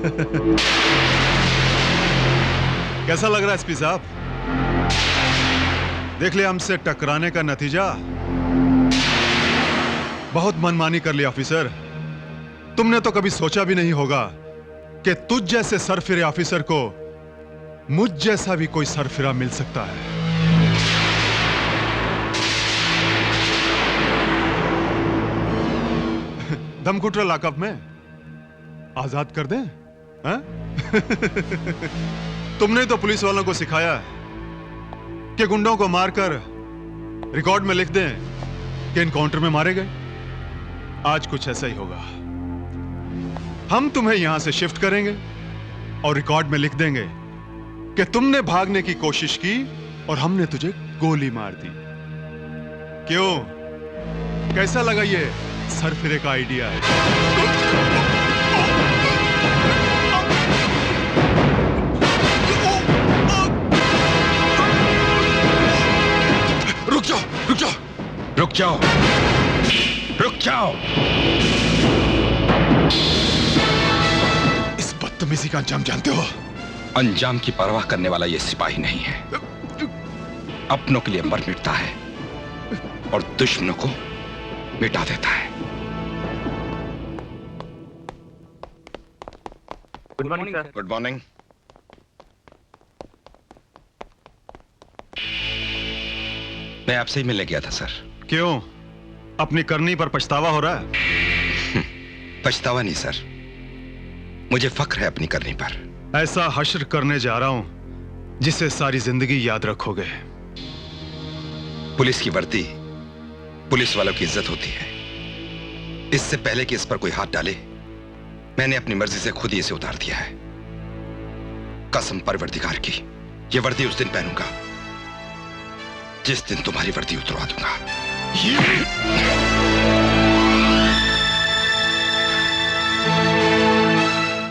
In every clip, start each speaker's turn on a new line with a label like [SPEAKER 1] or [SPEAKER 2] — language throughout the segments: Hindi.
[SPEAKER 1] कैसा लग रहा है एसपी साहब? देख लिया हमसे टकराने का नतीजा। बहुत मनमानी कर लिया ऑफिसर। तुमने तो कभी सोचा भी नहीं होगा कि तुझ जैसे सरफिरे ऑफिसर को मुझ जैसा भी कोई सरफिरा मिल सकता है। धमकुटरा लॉकअप में आजाद कर दें? तुमने तो पुलिस वालों को सिखाया कि गुंडों को मारकर रिकॉर्ड में लिख दें कि एनकाउंटर में मारे गए। आज कुछ ऐसा ही होगा। हम तुम्हें यहां से शिफ्ट करेंगे और रिकॉर्ड में लिख देंगे कि तुमने भागने की कोशिश की और हमने तुझे गोली मार दी। क्यों? कैसा लगा ये सरफिरे का आइडिया है? रुक जाओ, रुक जाओ,
[SPEAKER 2] रुक जाओ, रुक जाओ।
[SPEAKER 1] इस बदतमीजी का अंजाम जानते हो?
[SPEAKER 2] अंजाम की परवाह करने वाला ये सिपाही नहीं है। अपनों के लिए मर मिटता है और दुश्मनों को मिटा देता है।
[SPEAKER 3] Good morning sir.
[SPEAKER 2] Good morning. मैं आपसे ही मिलने गया था सर।
[SPEAKER 1] क्यों? अपनी करनी पर पछतावा हो रहा है?
[SPEAKER 2] पछतावा नहीं सर, मुझे फख्र है अपनी करनी पर।
[SPEAKER 1] ऐसा हश्र करने जा रहा हूं जिसे सारी जिंदगी याद रखोगे।
[SPEAKER 2] पुलिस की वर्दी पुलिस वालों की इज्जत होती है। इससे पहले कि इस पर कोई हाथ डाले, मैंने अपनी मर्जी से खुद ही इसे उतार दिया है। कसम परवरदिगार की, यह वर्दी उस दिन पहनूंगा जिस दिन तुम्हारी वर्दी उतरवा दूंगा।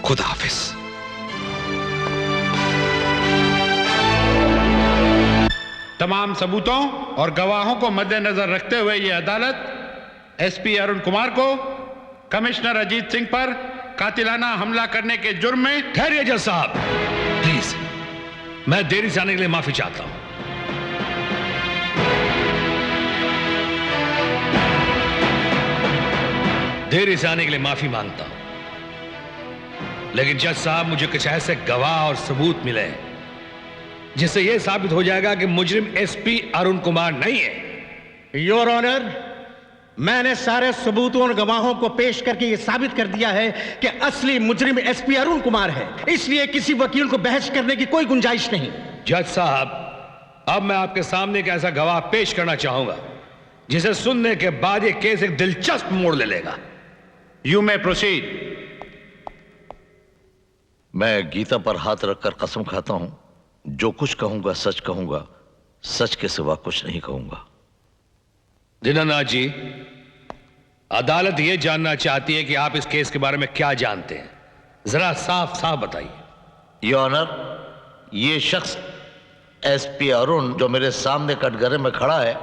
[SPEAKER 2] खुदा हाफिज।
[SPEAKER 4] तमाम सबूतों और गवाहों को मद्देनजर रखते हुए यह अदालत एसपी अरुण कुमार को कमिश्नर अजीत सिंह पर कातिलाना हमला करने के जुर्म में।
[SPEAKER 5] ठहरिए जज साहब, प्लीज। मैं देरी से आने के लिए माफी चाहता हूं। देरी से आने के लिए माफी मांगता हूं, लेकिन जज साहब मुझे कुछ ऐसे गवाह और सबूत मिले जिससे यह साबित हो जाएगा कि मुजरिम एसपी अरुण कुमार नहीं है।
[SPEAKER 6] योर ऑनर, मैंने सारे सबूतों और गवाहों को पेश करके यह साबित कर दिया है कि असली मुजरिम एसपी अरुण कुमार है। इसलिए किसी वकील को बहस करने की कोई गुंजाइश नहीं।
[SPEAKER 5] जज साहब, अब मैं आपके सामने एक ऐसा गवाह पेश करना चाहूंगा जिसे सुनने के बाद यह केस एक दिलचस्प मोड़ ले लेगा।
[SPEAKER 4] You may proceed.
[SPEAKER 7] मैं गीता पर हाथ रखकर कसम खाता हूं, जो कुछ कहूंगा सच कहूंगा, सच के सिवा कुछ नहीं कहूंगा।
[SPEAKER 5] दीनानाथ जी, अदालत यह जानना चाहती है कि आप इस केस के बारे में क्या जानते हैं। जरा साफ साफ बताइए।
[SPEAKER 7] योर ऑनर, ये शख्स एसपी अरुण जो मेरे सामने कटघरे में खड़ा है,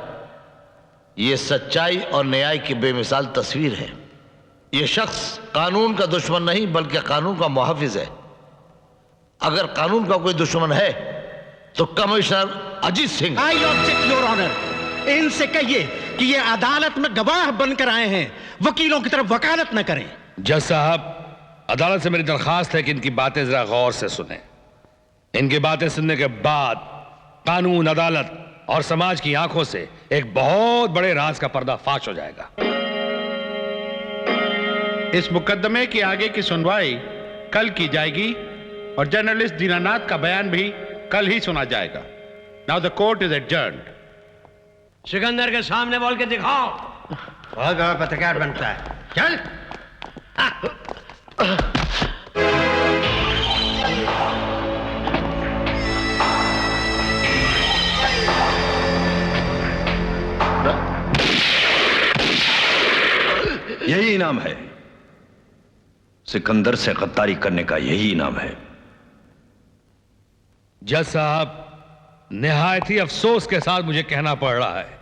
[SPEAKER 7] ये सच्चाई और न्याय की बेमिसाल तस्वीर है। ये शख्स कानून का दुश्मन नहीं बल्कि कानून का मुहाफिज है। अगर कानून का कोई दुश्मन है तो commissioner Ajit Singh.
[SPEAKER 6] I object your honour. इनसे कहिए कि ये अदालत में गवाह बनकर आए हैं, वकीलों की तरफ वकालत न करें।
[SPEAKER 5] जज साहब, अदालत से मेरी दरखास्त है कि इनकी बातें जरा गौर से सुनें। इनकी बातें सुनने के बाद कानून, अदालत और समाज की आंखों से एक बहुत बड़े राज का पर्दाफाश हो जाएगा।
[SPEAKER 4] इस मुकदमे की आगे की सुनवाई कल की जाएगी और जर्नलिस्ट दीनानाथ का बयान भी कल ही सुना जाएगा। Now the court is adjourned.
[SPEAKER 3] Sikandar के सामने बोल के दिखाओ। बहुत बड़ा पत्रकार बनता है। चल।
[SPEAKER 8] यही इनाम है। सिकंदर से गद्दारी करने का यही इनाम है।
[SPEAKER 5] जज साहब, निहायत ही अफसोस के साथ मुझे कहना पड़ रहा है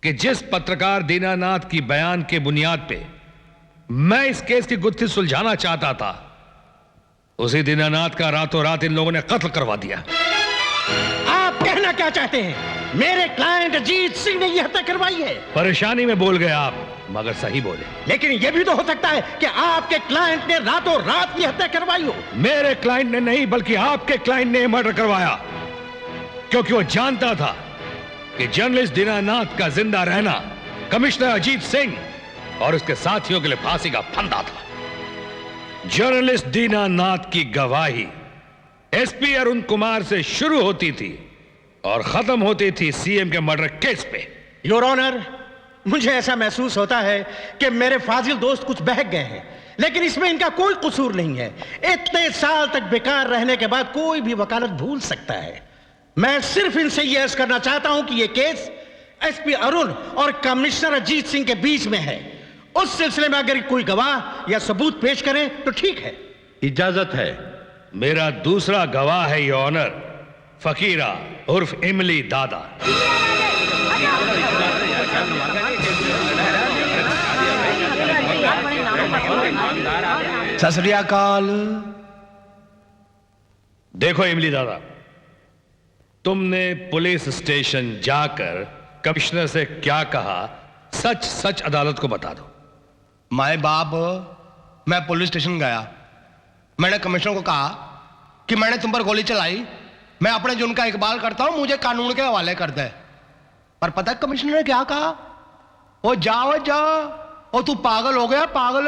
[SPEAKER 5] कि जिस पत्रकार दीनानाथ की बयान के बुनियाद पे मैं इस केस की गुत्थी सुलझाना चाहता था, उसी दीनानाथ का रातों रात इन लोगों ने कत्ल करवा दिया।
[SPEAKER 6] आप कहना क्या चाहते हैं? मेरे क्लाइंट अजीत सिंह ने यह हत्या करवाई है।
[SPEAKER 5] परेशानी में बोल गए आप, मगर सही बोले।
[SPEAKER 6] लेकिन यह भी तो हो सकता है कि आपके क्लाइंट ने रातों रात की हत्या करवाई हो।
[SPEAKER 5] मेरे क्लाइंट ने नहीं, बल्कि आपके क्लाइंट ने मर्डर करवाया, क्योंकि वो जानता था कि जर्नलिस्ट दीनानाथ का जिंदा रहना कमिश्नर अजीत सिंह और उसके साथियों के लिए फांसी का फंदा था। जर्नलिस्ट दीनानाथ की गवाही एसपी अरुण कुमार से शुरू होती थी और खत्म होती थी सीएम के मर्डर केस पे।
[SPEAKER 6] योर ऑनर, मुझे ऐसा महसूस होता है कि मेरे फाजिल दोस्त कुछ बहक गए हैं, लेकिन इसमें इनका कोई कसूर नहीं है। इतने साल तक बेकार रहने के बाद कोई भी वकालत भूल सकता है। मैं सिर्फ इनसे यह अर्ज करना चाहता हूं कि यह केस एसपी अरुण और कमिश्नर अजीत सिंह के बीच में है। उस सिलसिले में अगर कोई गवाह या सबूत पेश करें तो ठीक है।
[SPEAKER 4] इजाजत है।
[SPEAKER 5] मेरा दूसरा गवाह है योर ऑनर, फकीरा उर्फ इमली दादा।
[SPEAKER 7] सत श्री अकाल।
[SPEAKER 5] देखो इमली दादा, तुमने पुलिस स्टेशन जाकर कमिश्नर से क्या कहा, सच सच अदालत को बता दो।
[SPEAKER 9] माए बाप, मैं पुलिस स्टेशन गया। मैंने कमिश्नर को कहा कि मैंने तुम पर गोली चलाई, मैं अपने जुर्म का इकबाल करता हूं, मुझे कानून के हवाले कर दे। पर पता है कमिश्नर ने क्या कहा? ओ जाओ जाओ, ओ तू पागल हो गया पागल,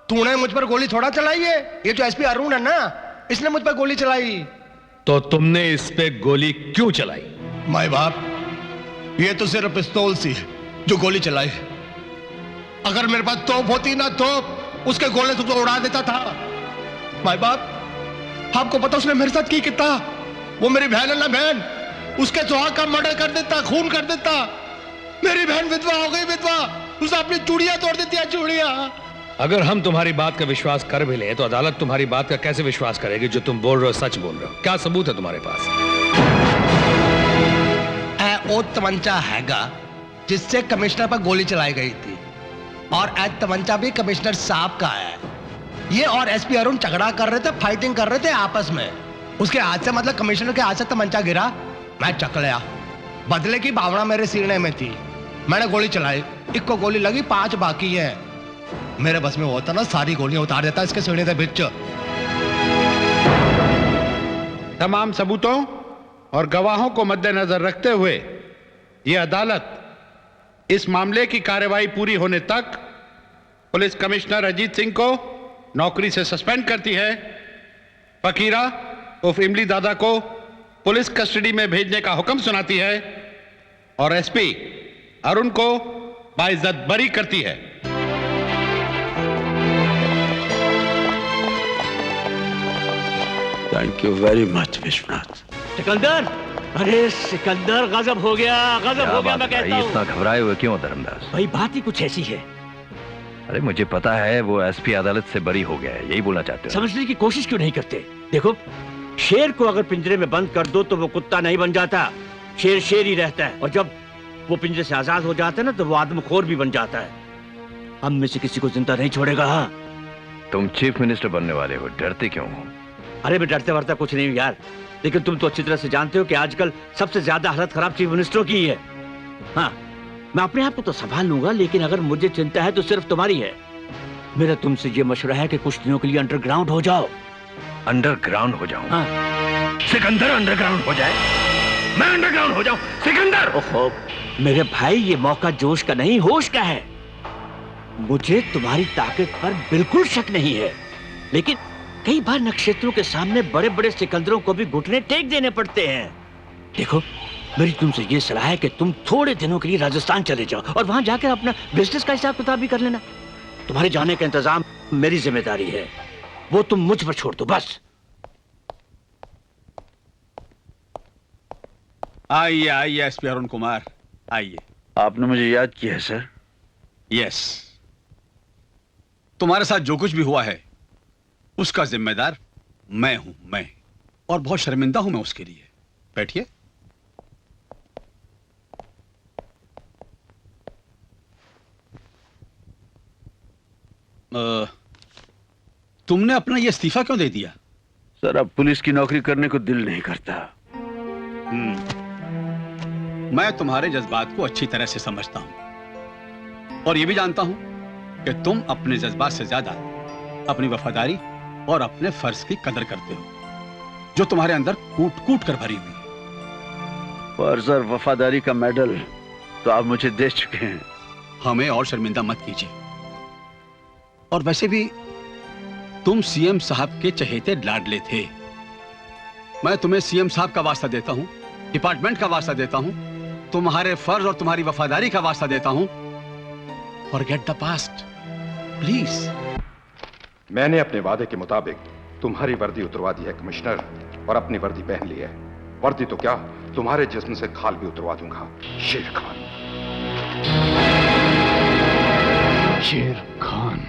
[SPEAKER 9] तूने मुझ पर गोली थोड़ा चलाई है, ये जो एसपी अरुण है ना, इसने मुझ पर गोली चलाई।
[SPEAKER 5] तो तुमने इस पे गोली क्यों चलाई?
[SPEAKER 9] माए बाप, ये तो सिर्फ पिस्तौल सी है जो गोली चलाई। अगर मेरे पास तोप होती ना तोप, उसके गोले तुझको उड़ा देता था। माए बाप, आपको पता उसने मेरे साथ की कितना? वो मेरी बहन है ना बहन, उसके सुहाग का मर्डर कर देता, खून कर देता। मेरी बहन विधवा हो गई, विधवा। उसने अपनी चूड़ियां तोड़ देती है, चूड़ियां।
[SPEAKER 5] अगर हम तुम्हारी बात का विश्वास कर भी लें तो अदालत तुम्हारी बात का कैसे विश्वास करेगी? जो तुम बोल रहे हो सच बोल रहे हो? क्या सबूत है तुम्हारे पास?
[SPEAKER 9] ओ तमंचा हैगा जिससे कमिश्नर पर गोली चलाई गई थी, और ए तमंचा भी कमिश्नर साहब का है। ये और एसपी अरुण झगड़ा कर रहे थे, फाइटिंग कर रहे थे आपस में। उसके हाथ से, मतलब कमिश्नर के हाथ से तमंचा गिरा, मैं चक लिया। बदले की भावना मेरे सीने में थी, मैंने गोली चलाई। एक को गोली लगी, 5 बाकी है। मेरे बस में होता ना, सारी गोलियां उतार देता इसके सीने से बिच।
[SPEAKER 4] तमाम सबूतों और गवाहों को मद्देनजर रखते हुए यह अदालत इस मामले की कार्रवाई पूरी होने तक पुलिस कमिश्नर अजीत सिंह को नौकरी से सस्पेंड करती है। फकीरा उर्फ इमली दादा को पुलिस कस्टडी में भेजने का हुक्म सुनाती है और एसपी अरुण को बाइज्जत बरी करती है।
[SPEAKER 10] Thank you very much Vishwanath.
[SPEAKER 3] Sikandar, अरे सिकंदर, गजब हो गया, गजब हो गया। मैं कहता हूं।
[SPEAKER 8] इतना घबराए हुए क्यों धर्मदास?
[SPEAKER 3] भाई बात ही कुछ ऐसी है।
[SPEAKER 8] अरे मुझे पता है वो एसपी अदालत से बरी हो गया है, यही बोलना चाहते हो?
[SPEAKER 3] समझने की कोशिश क्यों नहीं करते? देखो, शेर को अगर पिंजरे में बंद कर दो तो वो कुत्ता नहीं बन जाता, शेर शेर ही रहता है। और जब वो पिंजरे से आजाद हो जाता है ना, तो वो आदमखोर भी बन जाता है। हम में से किसी को जिंदा नहीं छोड़ेगा। हाँ,
[SPEAKER 8] तुम चीफ मिनिस्टर बनने वाले हो, डरते क्यों हो?
[SPEAKER 3] अरे मैं डरते वरता कुछ नहीं हूं यार, लेकिन तुम तो अच्छी तरह से जानते हो कि आजकल सबसे ज्यादा हालत खराब चीफ मिनिस्टरों की ही है। हाँ, मैं अपने आप को तो संभाल लूंगा, लेकिन अगर मुझे चिंता है तो सिर्फ तुम्हारी है। मेरा तुमसे ये मशवरा है कि कुछ दिनों के लिए अंडरग्राउंड हो जाओ।
[SPEAKER 8] अंडरग्राउंड हो जाऊं?
[SPEAKER 3] हाँ।
[SPEAKER 8] सिकंदर अंडरग्राउंड हो जाए? मैं अंडरग्राउंड हो जाऊं? सिकंदर!
[SPEAKER 3] ओहो, मेरे भाई, ये मौका जोश का नहीं होश का है। मुझे तुम्हारी ताकत पर बिल्कुल शक नहीं है, लेकिन कई बार नक्षत्रों के सामने बड़े बड़े सिकंदरों को भी घुटने टेक देने पड़ते हैं। देखो, मेरी तुमसे ये सलाह है कि तुम थोड़े दिनों के लिए राजस्थान चले जाओ और वहां जाकर अपना बिजनेस का हिसाब किताब भी कर लेना। तुम्हारे जाने का इंतजाम मेरी जिम्मेदारी है, वो तुम मुझ पर छोड़ दो बस।
[SPEAKER 10] आइए आइए एसपी अरुण कुमार, आइए।
[SPEAKER 8] आपने मुझे याद किया है सर?
[SPEAKER 10] यस, तुम्हारे साथ जो कुछ भी हुआ है उसका जिम्मेदार मैं हूं, मैं। और बहुत शर्मिंदा हूं मैं उसके लिए। बैठिए। तुमने अपना ये इस्तीफा क्यों दे दिया?
[SPEAKER 8] सर अब पुलिस की नौकरी करने को दिल नहीं करता।
[SPEAKER 10] मैं तुम्हारे जज्बात को अच्छी तरह से समझता हूं और ये भी जानता हूं कि तुम अपने जज्बात से ज्यादा अपनी वफादारी और अपने फर्ज की कदर करते हो, जो तुम्हारे अंदर कूट कूट कर भरी हुई।
[SPEAKER 8] फर्ज और वफादारी का मेडल तो आप मुझे दे चुके हैं।
[SPEAKER 10] हमें और शर्मिंदा मत कीजिए। और वैसे भी तुम सीएम साहब के चहेते लाडले थे। मैं तुम्हें सीएम साहब का वास्ता देता हूं, डिपार्टमेंट का वास्ता देता हूं, तुम्हारे फर्ज और तुम्हारी वफादारी का वास्ता देता हूं। Forget the past please.
[SPEAKER 11] मैंने अपने वादे के मुताबिक तुम्हारी वर्दी उतरवा दी है कमिश्नर, और अपनी वर्दी पहन ली है। वर्दी तो क्या, तुम्हारे जिस्म से खाल भी उतरवा दूंगा। शेर खान।
[SPEAKER 10] शेर खान।